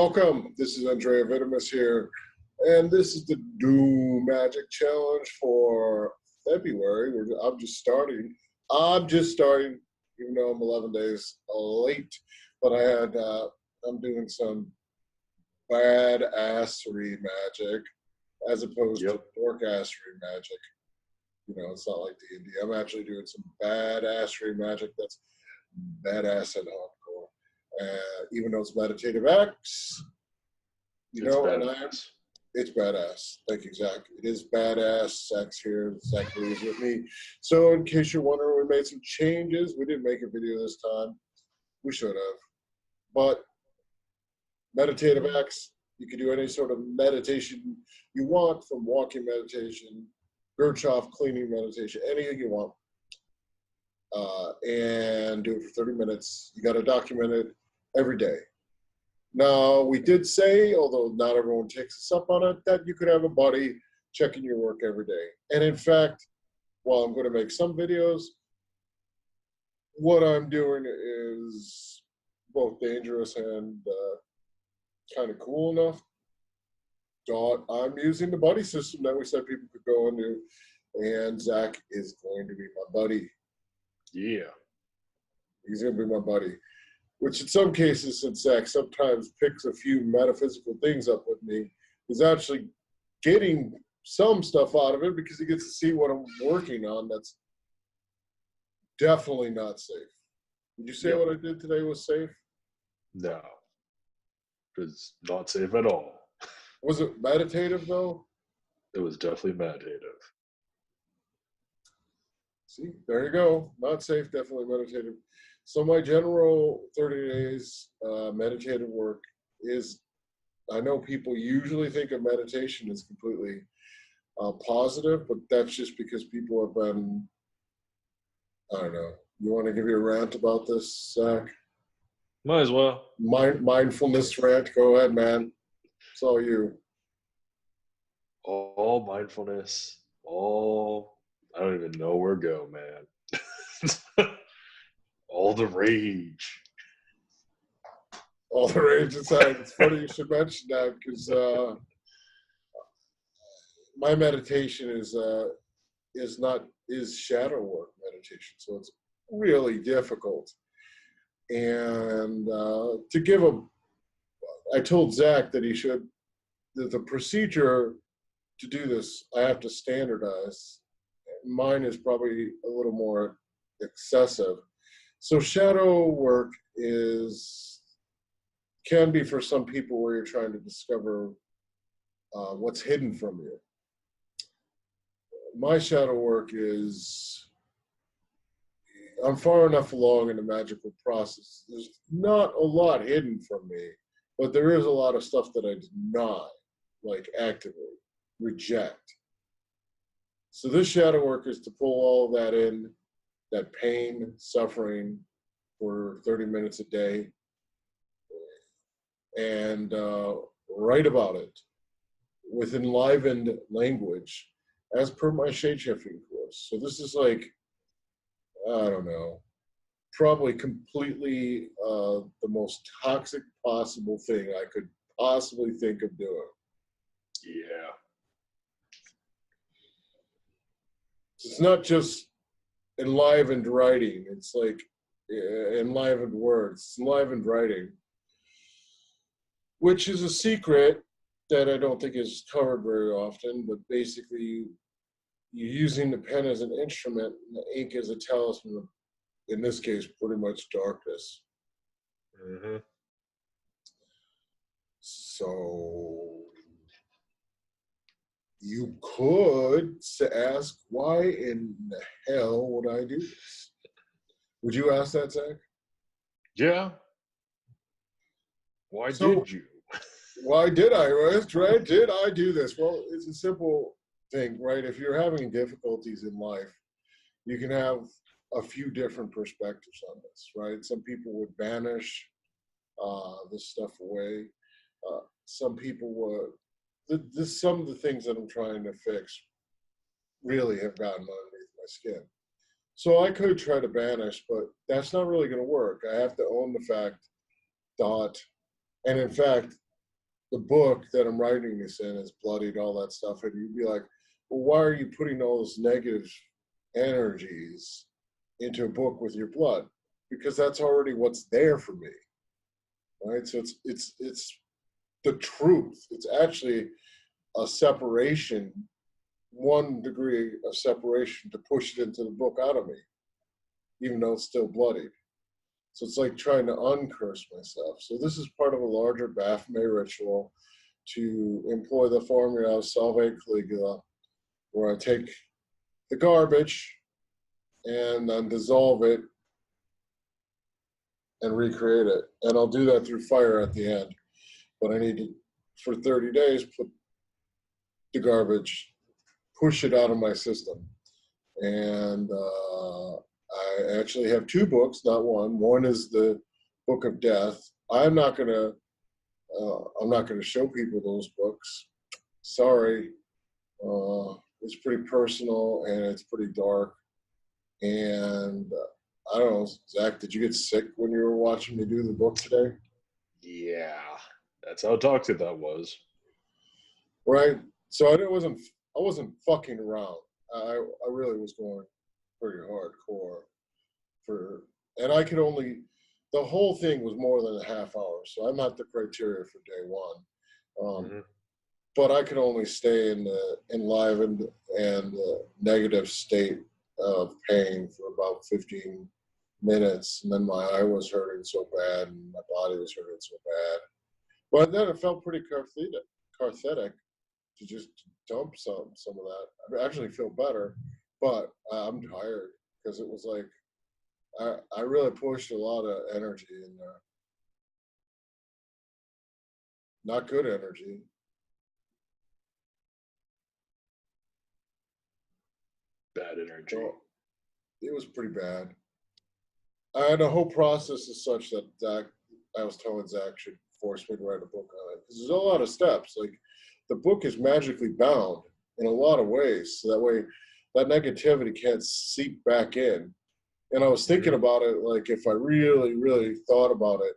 Welcome. This is Andrea Vitamus here, and this is the Domagick Challenge for February. I'm just starting. Even though I'm 11 days late. But I'm doing some badassery magic as opposed to dorkassery magic. You know, it's not like D&D. I'm actually doing some badassery magic that's badass and hardcore. Even though it's meditative acts, it's badass. Thank you, Zach. It is badass. Zach's here. Zach is with me. So in case you're wondering, we made some changes. We didn't make a video this time. We should have. But meditative acts, you can do any sort of meditation you want, from walking meditation, Gurdjieff cleaning meditation, anything you want. And do it for 30 minutes. You got to document it every day. Now, we did say, although not everyone takes us up on it, that you could have a buddy checking your work every day. And in fact, while I'm going to make some videos, what I'm doing is both dangerous and kind of cool enough. I'm using the buddy system that we said people could go into, and Zach is going to be my buddy. Yeah. He's going to be my buddy. Which in some cases, since Zach sometimes picks a few metaphysical things up with me, is actually getting some stuff out of it because he gets to see what I'm working on that's definitely not safe. Would you say what I did today was safe? No. It was not safe at all. Was it meditative, though? It was definitely meditative. See, there you go. Not safe, definitely meditative. So my general 30 days meditative work is, I know people usually think of meditation as completely positive, but that's just because people have been, I don't know. You want to give you a rant about this, Zach? Might as well. Mindfulness rant. Go ahead, man. It's all you. All mindfulness. I don't even know where to go, man. All the rage. All the rage inside. It's funny you should mention that because my meditation is shadow work meditation, so it's really difficult. And I told Zach that the procedure to do this, I have to standardize. Mine is probably a little more excessive. So shadow work can be for some people where you're trying to discover what's hidden from you. My shadow work is, I'm far enough along in the magical process. There's not a lot hidden from me, but there is a lot of stuff that I deny, like actively reject. So this shadow work is to pull all of that in, that pain, suffering, for 30 minutes a day, and write about it with enlivened language as per my shade-shifting course. So this is like, I don't know, probably completely the most toxic possible thing I could possibly think of doing. Yeah. It's not just enlivened writing. It's like enlivened words, enlivened writing, which is a secret that I don't think is covered very often, but basically you're using the pen as an instrument and the ink as a talisman, in this case, pretty much darkness. Mm-hmm. So you could ask, why in the hell would I do this? Would you ask that, Zach? Yeah. Why did you? Why did I? Right? Did I do this? Well, it's a simple thing, right? If you're having difficulties in life, you can have a few different perspectives on this, right? Some people would banish this stuff away. Some people would. Some of the things that I'm trying to fix really have gotten underneath my skin. So I could try to banish, but that's not really going to work. I have to own the fact and in fact, the book that I'm writing this in is bloodied, all that stuff, and you'd be like, well, why are you putting all those negative energies into a book with your blood? Because that's already what's there for me, right? So it's the truth. It's actually a separation, 1 degree of separation to push it into the book out of me, even though it's still bloodied. So it's like trying to uncurse myself. So this is part of a larger Baphomet ritual to employ the formula of Salve Caligula, where I take the garbage and then dissolve it and recreate it. And I'll do that through fire at the end. But I need to, for 30 days, put the garbage, push it out of my system. And I actually have 2 books, not one. One is the Book of Death. I'm not gonna show people those books. Sorry, it's pretty personal and it's pretty dark. And I don't know, Zach, did you get sick when you were watching me do the book today? Yeah, that's how toxic that was. Right. So I wasn't fucking around. I really was going pretty hardcore and I could only, the whole thing was more than a half hour, so I'm not the criteria for day one. But I could only stay in the enlivened and negative state of pain for about 15 minutes, and then my eye was hurting so bad and my body was hurting so bad. But then it felt pretty cathartic to just dump some of that. I actually feel better, but I'm tired because it was like I really pushed a lot of energy in there. Not good energy. Bad energy. So it was pretty bad. And the whole process is such that Zach, I was telling Zach, should force me to write a book on it. Because there's a lot of steps. Like, the book is magically bound in a lot of ways. So that way, that negativity can't seep back in. And I was thinking about it, like, if I really, really thought about it,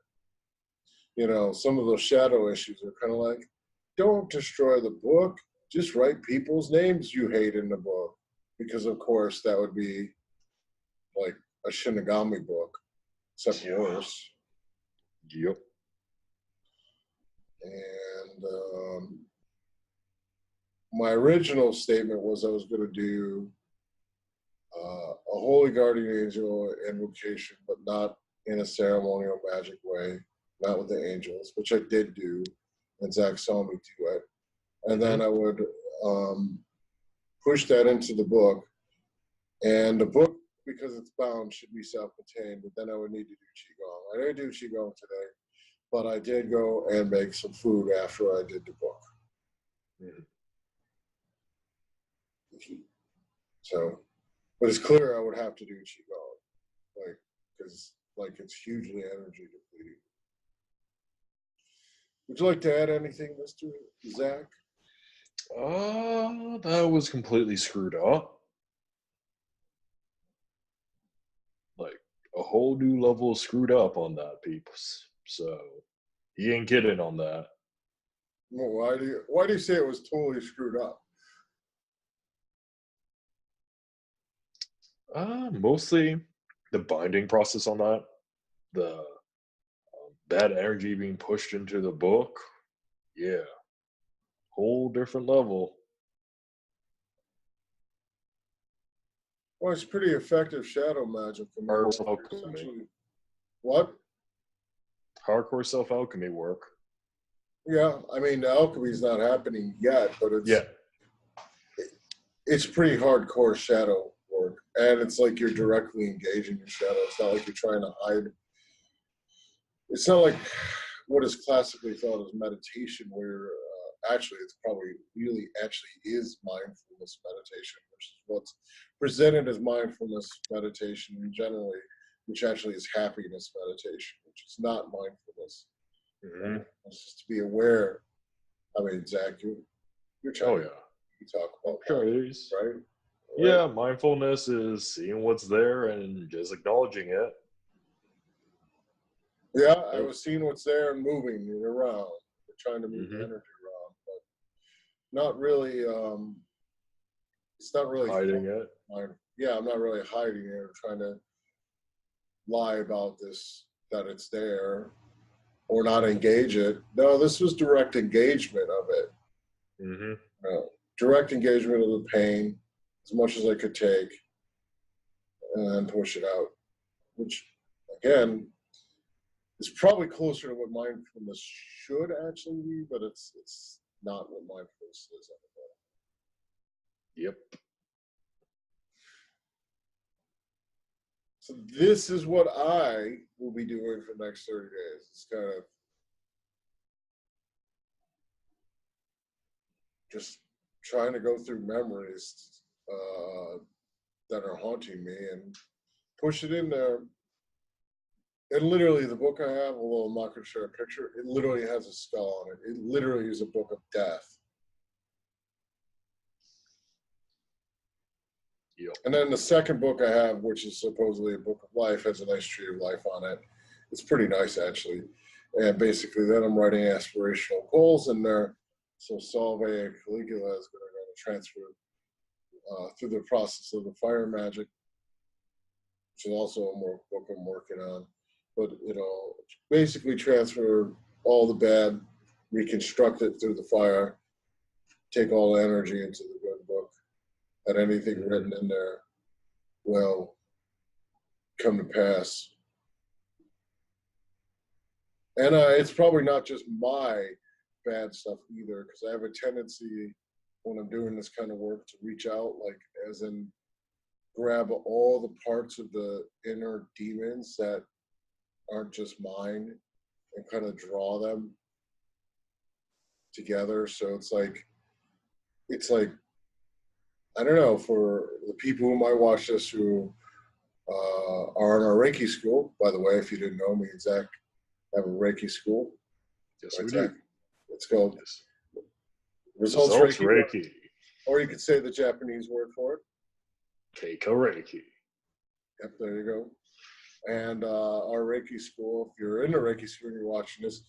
you know, some of those shadow issues are kind of like, don't destroy the book. Just write people's names you hate in the book. Because, of course, that would be like a Shinigami book, except worse. Yep. And my original statement was I was going to do a holy guardian angel invocation, but not in a ceremonial magic way, not with the angels, which I did do, and Zach saw me do it. And then I would push that into the book, and the book, because it's bound, should be self-contained, but then I would need to do Qigong. I didn't do Qigong today, but I did go and make some food after I did the book. So, but it's clear I would have to do Qigong, like, because like it's hugely energy depleting. Would you like to add anything, Mr. Zach? That was completely screwed up. Like a whole new level of screwed up on that, peeps. So he ain't kidding on that. Well, why do you say it was totally screwed up? Mostly the binding process on that, the bad energy being pushed into the book. Yeah, whole different level. Well, it's pretty effective shadow magic. Alchemy. What? Hardcore self-alchemy work. Yeah, I mean, the alchemy's not happening yet, but it's pretty hardcore shadow work. And it's like you're directly engaging your shadow. It's not like you're trying to hide. It's not like what is classically thought as meditation, where actually it's probably really actually is mindfulness meditation, which is what's presented as mindfulness meditation generally, which actually is happiness meditation, which is not mindfulness. It's just to be aware. I mean, Zach, you're trying to talk about that, right? Yeah, mindfulness is seeing what's there and just acknowledging it. Yeah, I was seeing what's there and moving it around. trying to move Mm-hmm. energy around, but not really. It's not really Hiding it. Yeah, I'm not really hiding it or trying to lie about this that it's there or not engage it. No, this was direct engagement of it. Mm-hmm. Direct engagement of the pain as much as I could take and then push it out, which again is probably closer to what mindfulness should actually be, but it's not what mindfulness is. Yep. So this is what I will be doing for the next 30 days. It's kind of just trying to go through memories that are haunting me and push it in there. And literally, the book I have, although I'm not going to share a picture, it literally has a skull on it. It literally is a book of death. Yep. And then the second book I have, which is supposedly a book of life, has a nice tree of life on it. It's pretty nice, actually. And basically, then I'm writing aspirational goals in there. So Solve and Caligula is going to transfer through the process of the fire magic, which is also a book I'm working on. But basically transfer all the bad, reconstruct it through the fire, take all the energy into the good book, and anything written in there will come to pass. And it's probably not just my bad stuff either, because I have a tendency when I'm doing this kind of work to reach out, like as in grab all the parts of the inner demons that aren't just mine and kind of draw them together. So it's like I don't know, for the people who might watch this who are in our Reiki school. By the way, if you didn't know, me and Zach have a Reiki school. Yes, Right, we Zach? do. It's called Yes. Results Results Reiki. Reiki. Or you could say the Japanese word for it. Take a Reiki. Yep, there you go. And our Reiki school, if you're in the Reiki school and you're watching this,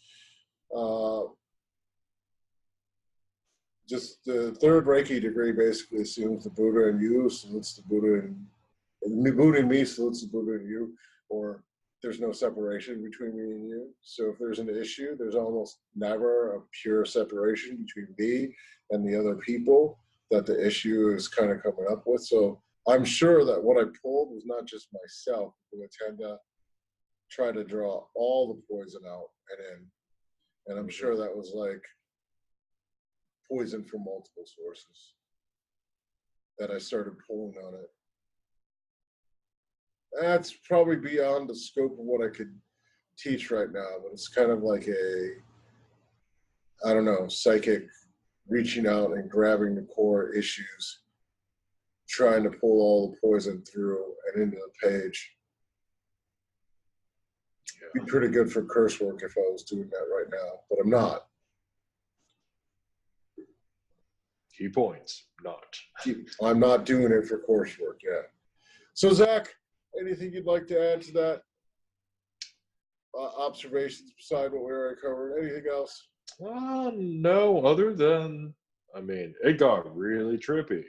just the third Reiki degree basically assumes the Buddha in you salutes the Buddha, and the Buddha in me salutes the Buddha in you, or there's no separation between me and you. So if there's an issue, there's almost never a pure separation between me and the other people that the issue is kind of coming up with. So I'm sure that what I pulled was not just myself, but I tend to try to draw all the poison out and in. And I'm sure that was like poison from multiple sources that I started pulling on it. That's probably beyond the scope of what I could teach right now, but it's kind of like I don't know, psychic reaching out and grabbing the core issues, trying to pull all the poison through and into the page. It'd be pretty good for curse work if I was doing that right now, but I'm not. Key points, not. I'm not doing it for coursework yet. So, Zach, anything you'd like to add to that? Observations beside what we already covered? Anything else? No, other than, I mean, it got really trippy.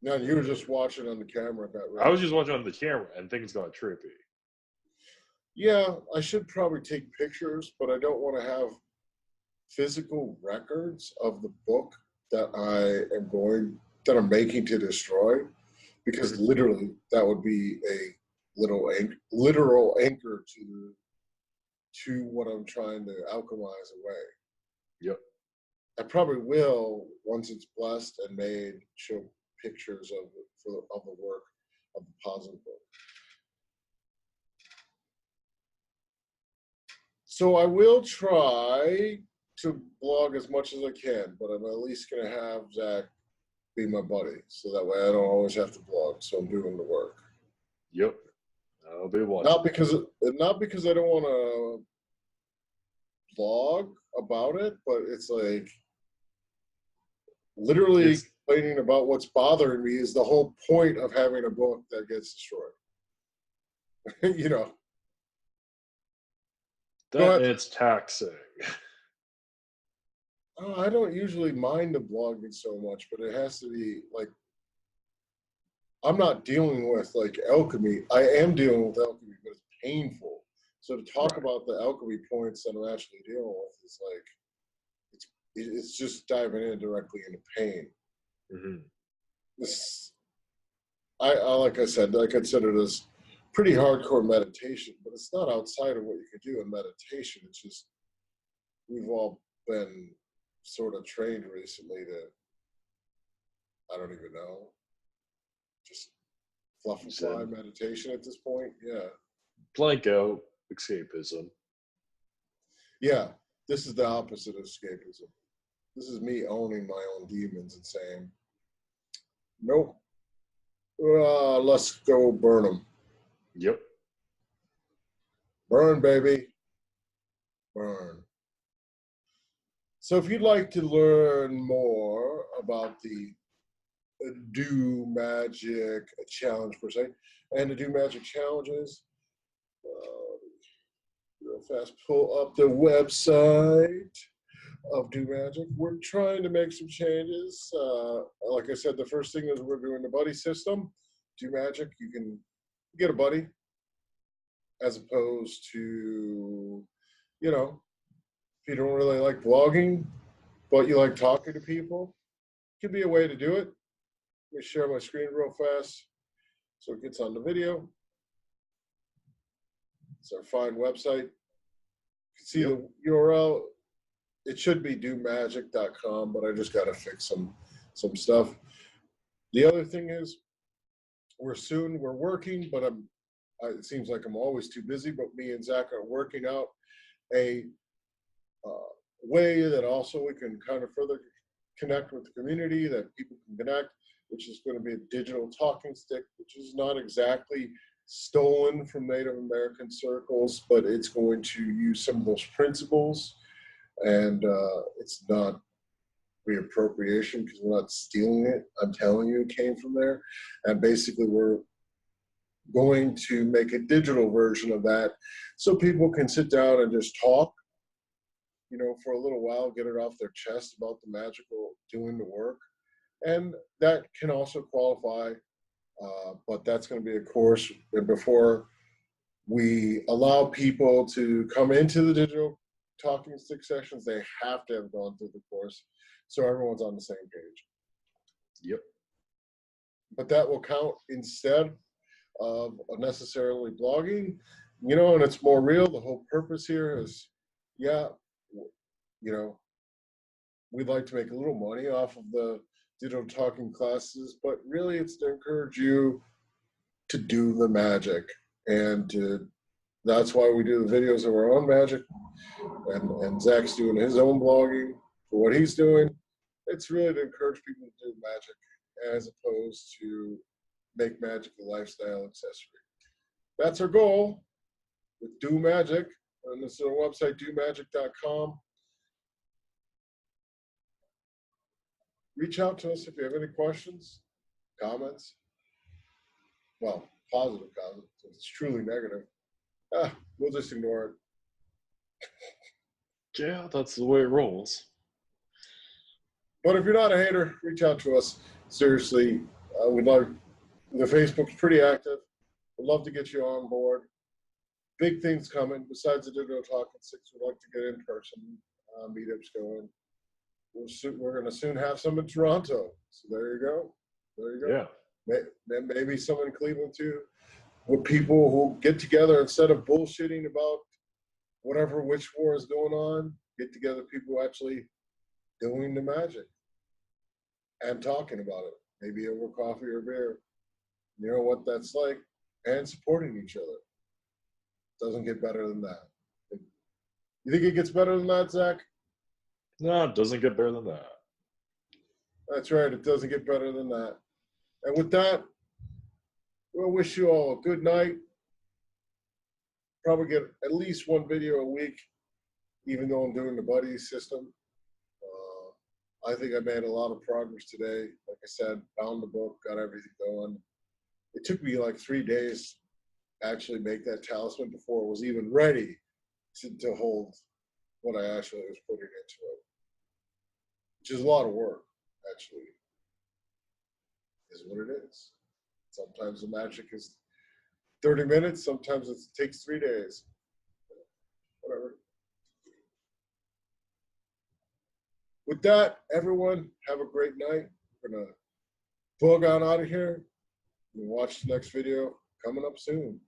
No, you were just watching on the camera. I was just watching on the camera and things got trippy. Yeah, I should probably take pictures, but I don't want to have physical records of the book that I'm making to destroy, because literally that would be a literal anchor to what I'm trying to alchemize away. Yep. I probably will, once it's blessed and made, show pictures of the work of the positive book. So I will try to blog as much as I can, but I'm at least going to have Zach be my buddy, so that way I don't always have to blog. So I'm doing the work. Yep. I'll be watching. Not because I don't want to blog about it, but it's like literally complaining about what's bothering me is the whole point of having a book that gets destroyed. Go That ahead. it's taxing. I don't usually mind the blogging so much, but it has to be like, I'm not dealing with like alchemy. I am dealing with alchemy, but it's painful. So to talk Right. about the alchemy points that I'm actually dealing with is like, it's just diving in directly into pain. Hmm. This, like I said, I consider this pretty hardcore meditation, but it's not outside of what you could do in meditation. It's just we've all been sort of trained recently to, I don't even know, just fluff and fly Zen. meditation at this point. Yeah. Blank out escapism. Yeah. This is the opposite of escapism. This is me owning my own demons and saying, nope, let's go burn them. Yep. Burn, baby. Burn. So if you'd like to learn more about the Do Magic Challenge per se, and the Do Magic Challenges, real fast, pull up the website of Do Magic. We're trying to make some changes. Like I said, the first thing is we're doing the buddy system. Do Magic, you can get a buddy as opposed to, you know, if you don't really like blogging, but you like talking to people, it could be a way to do it. Let me share my screen real fast so it gets on the video. It's our fine website. You can see the URL. It should be domagic.com, but I just got to fix some stuff. The other thing is, we're working, but it seems like I'm always too busy, but me and Zach are working out a way that also we can kind of further connect with the community, that people can connect, which is going to be a digital talking stick, which is not exactly stolen from Native American circles, but it's going to use some of those principles, and it's not reappropriation because we're not stealing it. I'm telling you, it came from there, and basically we're going to make a digital version of that so people can sit down and just talk, you know, for a little while, get it off their chest about the magical doing the work. And that can also qualify, but that's going to be a course. And before we allow people to come into the digital talking stick sessions, they have to have gone through the course so everyone's on the same page. Yep. But that will count instead of unnecessarily blogging, you know, and it's more real. The whole purpose here is, yeah, you know, we'd like to make a little money off of the digital talking classes, but really it's to encourage you to do the magic. And that's why we do the videos of our own magic. And Zach's doing his own blogging for what he's doing. It's really to encourage people to do magic as opposed to make magic a lifestyle accessory. That's our goal with Do Magic. And this is our website, domagic.com. Reach out to us if you have any questions, comments. Well, positive comments. If it's truly negative, we'll just ignore it. Yeah, that's the way it rolls. But if you're not a hater, reach out to us. Seriously, we'd love. The Facebook's pretty active. We'd love to get you on board. Big things coming. Besides the digital talking sticks, we'd like to get in-person meetups going. We're going to soon have some in Toronto. So there you go. There you go. Yeah. Maybe some in Cleveland too. With people who get together instead of bullshitting about whatever witch war is going on, get together people actually doing the magic and talking about it, maybe over coffee or beer. You know what that's like, and supporting each other. Doesn't get better than that. You think it gets better than that, Zach? No, it doesn't get better than that. That's right, it doesn't get better than that. And with that, we'll wish you all a good night. Probably get at least one video a week, even though I'm doing the buddy system. I think I made a lot of progress today. Like I said, found the book, got everything going. It took me like 3 days to actually make that talisman before it was even ready to hold what I actually was putting into it, which is a lot of work, actually, is what it is. Sometimes the magic is 30 minutes, sometimes it takes 3 days. Whatever. With that, everyone, have a great night. We're going to bug on out of here and watch the next video coming up soon.